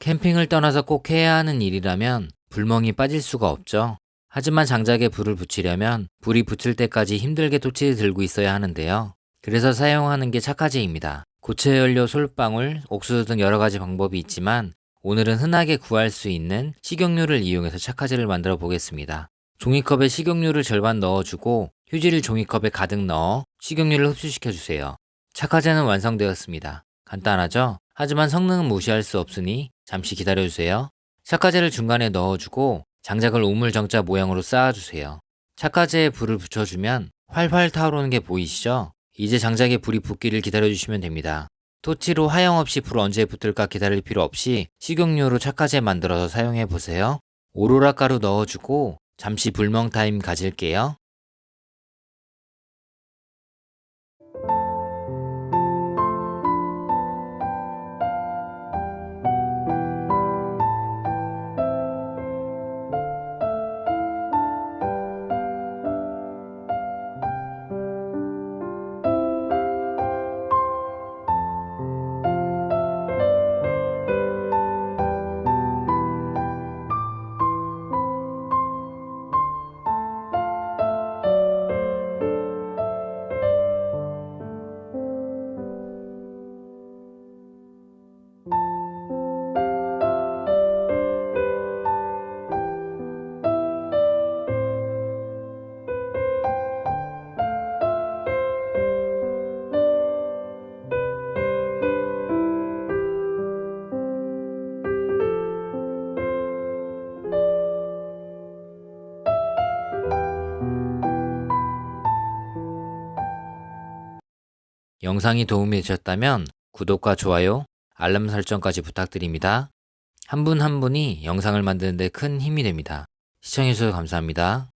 캠핑을 떠나서 꼭 해야 하는 일이라면 불멍이 빠질 수가 없죠. 하지만 장작에 불을 붙이려면 불이 붙을 때까지 힘들게 토치를 들고 있어야 하는데요. 그래서 사용하는 게 착화제입니다. 고체 연료, 솔방울, 옥수수 등 여러 가지 방법이 있지만 오늘은 흔하게 구할 수 있는 식용유를 이용해서 착화제를 만들어 보겠습니다. 종이컵에 식용유를 절반 넣어주고 휴지를 종이컵에 가득 넣어 식용유를 흡수시켜주세요. 착화제는 완성되었습니다. 간단하죠? 하지만 성능은 무시할 수 없으니 잠시 기다려주세요. 착화제를 중간에 넣어주고 장작을 우물정자 모양으로 쌓아주세요. 착화제에 불을 붙여주면 활활 타오르는 게 보이시죠? 이제 장작에 불이 붙기를 기다려주시면 됩니다. 토치로 하염없이 불 언제 붙을까 기다릴 필요 없이 식용유로 착화제 만들어서 사용해보세요. 오로라 가루 넣어주고 잠시 불멍 타임 가질게요. 영상이 도움이 되셨다면 구독과 좋아요, 알람 설정까지 부탁드립니다. 한 분 한 분이 영상을 만드는 데 큰 힘이 됩니다. 시청해주셔서 감사합니다.